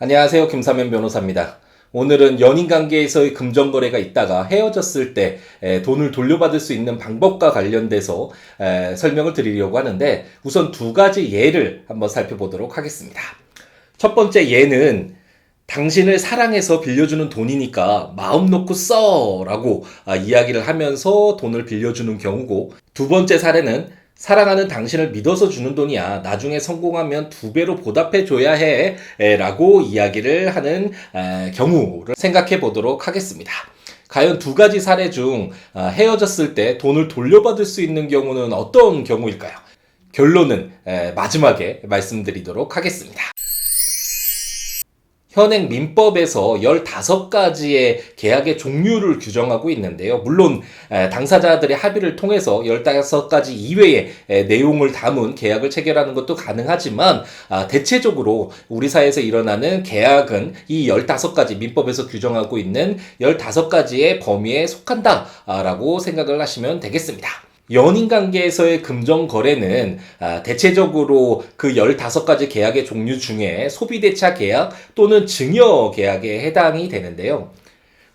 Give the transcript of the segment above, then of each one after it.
안녕하세요. 김사면 변호사입니다. 오늘은 연인관계에서의 금전거래가 있다가 헤어졌을 때 돈을 돌려받을 수 있는 방법과 관련돼서 설명을 드리려고 하는데, 우선 두 가지 예를 한번 살펴보도록 하겠습니다. 첫 번째 예는 당신을 사랑해서 빌려주는 돈이니까 마음 놓고 써! 라고 이야기를 하면서 돈을 빌려주는 경우고, 두 번째 사례는 사랑하는 당신을 믿어서 주는 돈이야. 나중에 성공하면 2배로 보답해줘야 해. 라고 이야기를 하는 경우를 생각해 보도록 하겠습니다. 과연 두 가지 사례 중 헤어졌을 때 돈을 돌려받을 수 있는 경우는 어떤 경우일까요? 결론은 마지막에 말씀드리도록 하겠습니다. 현행 민법에서 15가지의 계약의 종류를 규정하고 있는데요. 물론 당사자들의 합의를 통해서 15가지 이외의 내용을 담은 계약을 체결하는 것도 가능하지만, 대체적으로 우리 사회에서 일어나는 계약은 이 15가지, 민법에서 규정하고 있는 15가지의 범위에 속한다라고 생각을 하시면 되겠습니다. 연인관계에서의 금전거래는 대체적으로 그 15가지 계약의 종류 중에 소비대차 계약 또는 증여계약에 해당이 되는데요.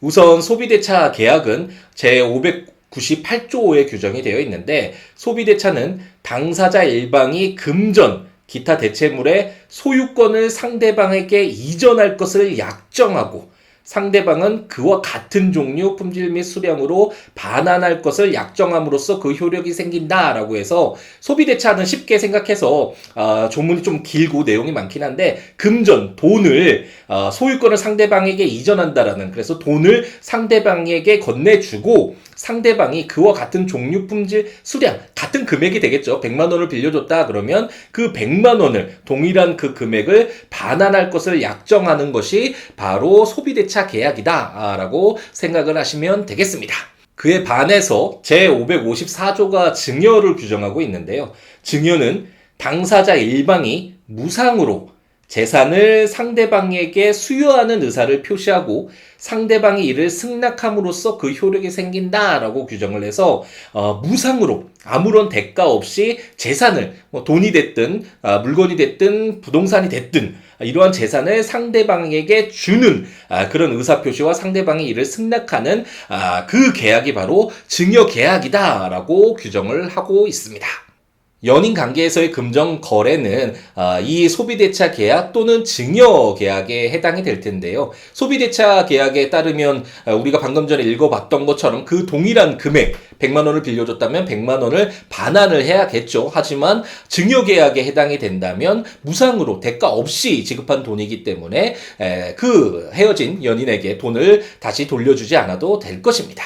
우선 소비대차 계약은 제598조에 규정이 되어 있는데, 소비대차는 당사자 일방이 금전, 기타 대체물의 소유권을 상대방에게 이전할 것을 약정하고, 상대방은 그와 같은 종류, 품질 및 수량으로 반환할 것을 약정함으로써 그 효력이 생긴다라고 해서, 소비대차는 쉽게 생각해서 조문이 좀 길고 내용이 많긴 한데, 금전, 돈을 소유권을 상대방에게 이전한다라는, 그래서 돈을 상대방에게 건네주고 상대방이 그와 같은 종류, 품질, 수량, 같은 금액이 되겠죠. 100만 원을 빌려줬다 그러면 그 100만 원을, 동일한 그 금액을 반환할 것을 약정하는 것이 바로 소비대차 계약이다 라고 생각을 하시면 되겠습니다. 그에 반해서 제554조가 증여를 규정하고 있는데요. 증여는 당사자 일방이 무상으로 재산을 상대방에게 수여하는 의사를 표시하고 상대방이 이를 승낙함으로써 그 효력이 생긴다라고 규정을 해서 무상으로 아무런 대가 없이 재산을, 돈이 됐든 물건이 됐든 부동산이 됐든 이러한 재산을 상대방에게 주는 그런 의사표시와 상대방이 이를 승낙하는 그 계약이 바로 증여계약이다라고 규정을 하고 있습니다. 연인 관계에서의 금전 거래는 이 소비대차 계약 또는 증여 계약에 해당이 될 텐데요. 소비대차 계약에 따르면 우리가 방금 전에 읽어봤던 것처럼 그 동일한 금액, 100만 원을 빌려줬다면 100만 원을 반환을 해야겠죠. 하지만 증여 계약에 해당이 된다면 무상으로 대가 없이 지급한 돈이기 때문에 그 헤어진 연인에게 돈을 다시 돌려주지 않아도 될 것입니다.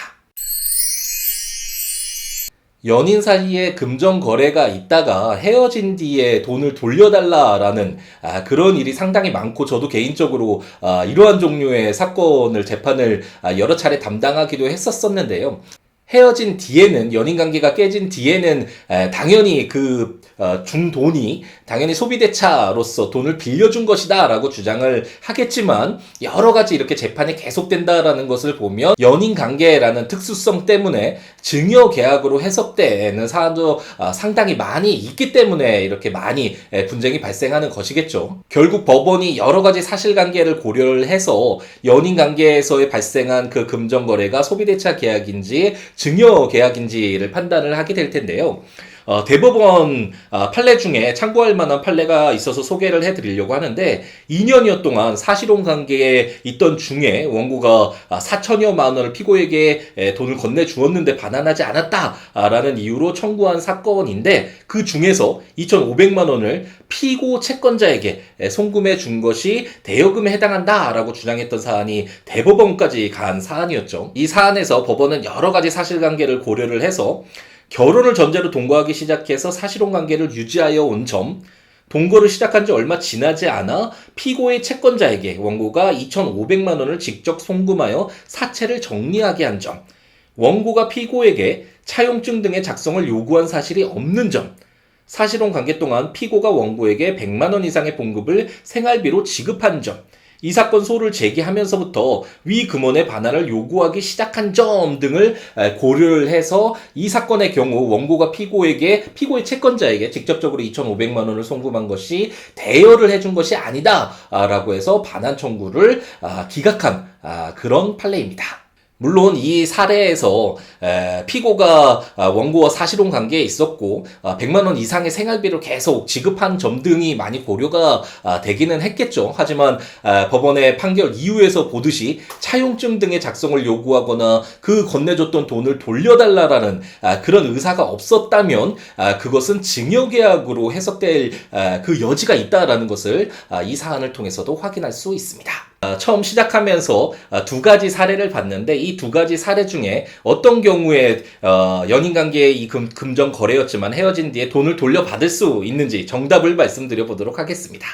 연인 사이에 금전 거래가 있다가 헤어진 뒤에 돈을 돌려달라라는 그런 일이 상당히 많고, 저도 개인적으로 이러한 종류의 사건을, 재판을 여러 차례 담당하기도 했었었는데요. 헤어진 뒤에는, 연인관계가 깨진 뒤에는 당연히 준 돈이 당연히 소비대차로서 돈을 빌려준 것이다 라고 주장을 하겠지만, 여러 가지 이렇게 재판이 계속된다라는 것을 보면 연인관계라는 특수성 때문에 증여계약으로 해석되는 사안도 상당히 많이 있기 때문에 이렇게 많이 분쟁이 발생하는 것이겠죠. 결국 법원이 여러 가지 사실관계를 고려를 해서 연인관계에서의 발생한 그 금전거래가 소비대차 계약인지 증여계약인지를 판단을 하게 될 텐데요. 대법원 판례 중에 참고할 만한 판례가 있어서 소개를 해드리려고 하는데, 2년여 동안 사실혼 관계에 있던 중에 원고가 4천여만 원을 피고에게 돈을 건네주었는데 반환하지 않았다라는 이유로 청구한 사건인데, 그 중에서 2,500만 원을 피고 채권자에게 송금해 준 것이 대여금에 해당한다라고 주장했던 사안이 대법원까지 간 사안이었죠. 이 사안에서 법원은 여러 가지 사실관계를 고려를 해서 결혼을 전제로 동거하기 시작해서 사실혼 관계를 유지하여 온 점, 동거를 시작한 지 얼마 지나지 않아 피고의 채권자에게 원고가 2,500만 원을 직접 송금하여 사채를 정리하게 한 점, 원고가 피고에게 차용증 등의 작성을 요구한 사실이 없는 점, 사실혼 관계 동안 피고가 원고에게 100만 원 이상의 봉급을 생활비로 지급한 점, 이 사건 소를 제기하면서부터 위 금원의 반환을 요구하기 시작한 점 등을 고려를 해서 이 사건의 경우 원고가 피고의 채권자에게 직접적으로 2,500만 원을 송금한 것이 대여를 해준 것이 아니다라고 해서 반환 청구를 기각한 그런 판례입니다. 물론 이 사례에서 피고가 원고와 사실혼 관계에 있었고 100만 원 이상의 생활비를 계속 지급한 점 등이 많이 고려가 되기는 했겠죠. 하지만 법원의 판결 이후에서 보듯이 차용증 등의 작성을 요구하거나 그 건네줬던 돈을 돌려달라라는 그런 의사가 없었다면 그것은 증여계약으로 해석될 그 여지가 있다라는 것을 이 사안을 통해서도 확인할 수 있습니다. 처음 시작하면서 두 가지 사례를 봤는데 이 두 가지 사례 중에 어떤 경우에 연인관계의 이 금전 거래였지만 헤어진 뒤에 돈을 돌려받을 수 있는지 정답을 말씀드려 보도록 하겠습니다.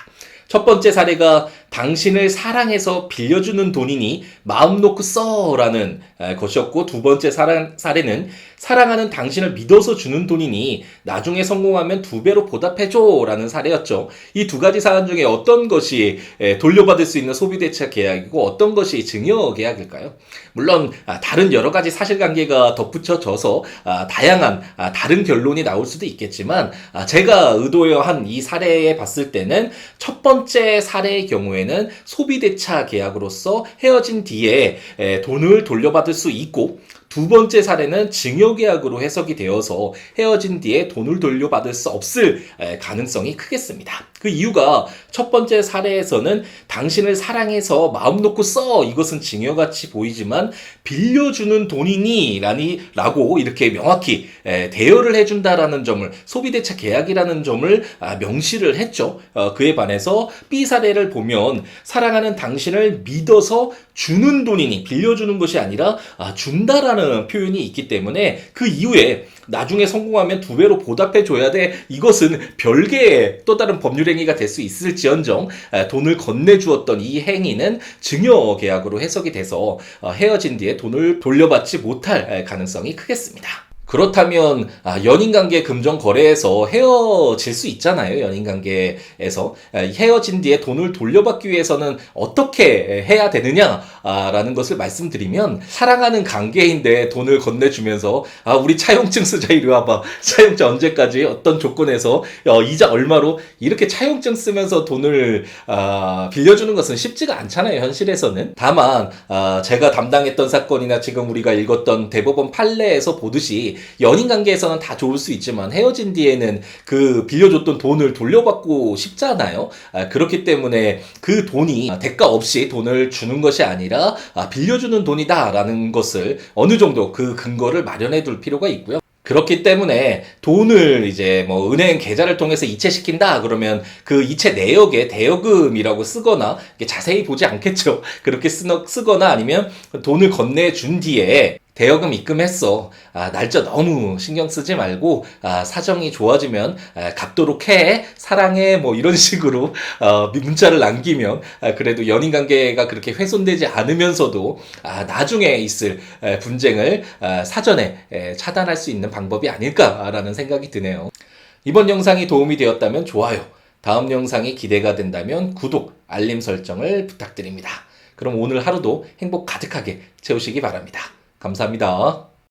첫 번째 사례가 당신을 사랑해서 빌려주는 돈이니 마음 놓고 써라는 것이었고, 두 번째 사례는 사랑하는 당신을 믿어서 주는 돈이니 나중에 성공하면 2배로 보답해줘 라는 사례였죠. 이 두 가지 사안 중에 어떤 것이 돌려받을 수 있는 소비대차 계약이고 어떤 것이 증여 계약일까요? 물론 다른 여러 가지 사실관계가 덧붙여져서 다양한 다른 결론이 나올 수도 있겠지만 제가 의도한 이 사례에 봤을 때는 첫 번째 사례의 경우에는 소비대차 계약으로서 헤어진 뒤에 돈을 돌려받을 수 있고, 두 번째 사례는 증여계약으로 해석이 되어서 헤어진 뒤에 돈을 돌려받을 수 없을 가능성이 크겠습니다. 그 이유가 첫 번째 사례에서는 당신을 사랑해서 마음 놓고 써, 이것은 증여같이 보이지만 빌려주는 돈이니 라고 이렇게 명확히 대여를 해준다라는 점을, 소비대차 계약이라는 점을 명시를 했죠. 그에 반해서 B 사례를 보면 사랑하는 당신을 믿어서 주는 돈이니, 빌려주는 것이 아니라 준다라는 표현이 있기 때문에 그 이후에 나중에 성공하면 2배로 보답해줘야 돼, 이것은 별개의 또 다른 법률 행위가 될 수 있을지언정 돈을 건네주었던 이 행위는 증여계약으로 해석이 돼서 헤어진 뒤에 돈을 돌려받지 못할 가능성이 크겠습니다. 그렇다면 연인관계 금전거래에서 헤어질 수 있잖아요. 연인관계에서 헤어진 뒤에 돈을 돌려받기 위해서는 어떻게 해야 되느냐라는 것을 말씀드리면, 사랑하는 관계인데 돈을 건네주면서 우리 차용증 쓰자, 이리 와봐, 차용증 언제까지 어떤 조건에서 이자 얼마로, 이렇게 차용증 쓰면서 돈을 빌려주는 것은 쉽지가 않잖아요, 현실에서는. 다만 제가 담당했던 사건이나 지금 우리가 읽었던 대법원 판례에서 보듯이 연인관계에서는 다 좋을 수 있지만 헤어진 뒤에는 그 빌려줬던 돈을 돌려받고 싶잖아요. 그렇기 때문에 그 돈이 대가 없이 돈을 주는 것이 아니라 빌려주는 돈이다라는 것을 어느 정도 그 근거를 마련해 둘 필요가 있고요. 그렇기 때문에 돈을 이제 뭐 은행 계좌를 통해서 이체시킨다 그러면 그 이체 내역에 대여금이라고 쓰거나, 자세히 보지 않겠죠. 그렇게 쓰거나 아니면 돈을 건네준 뒤에 대여금 입금했어, 날짜 너무 신경 쓰지 말고 사정이 좋아지면 갚도록 해, 사랑해, 뭐 이런 식으로 문자를 남기면 그래도 연인관계가 그렇게 훼손되지 않으면서도 나중에 있을 분쟁을 사전에 차단할 수 있는 방법이 아닐까라는 생각이 드네요. 이번 영상이 도움이 되었다면 좋아요, 다음 영상이 기대가 된다면 구독, 알림 설정을 부탁드립니다. 그럼 오늘 하루도 행복 가득하게 채우시기 바랍니다. 감사합니다.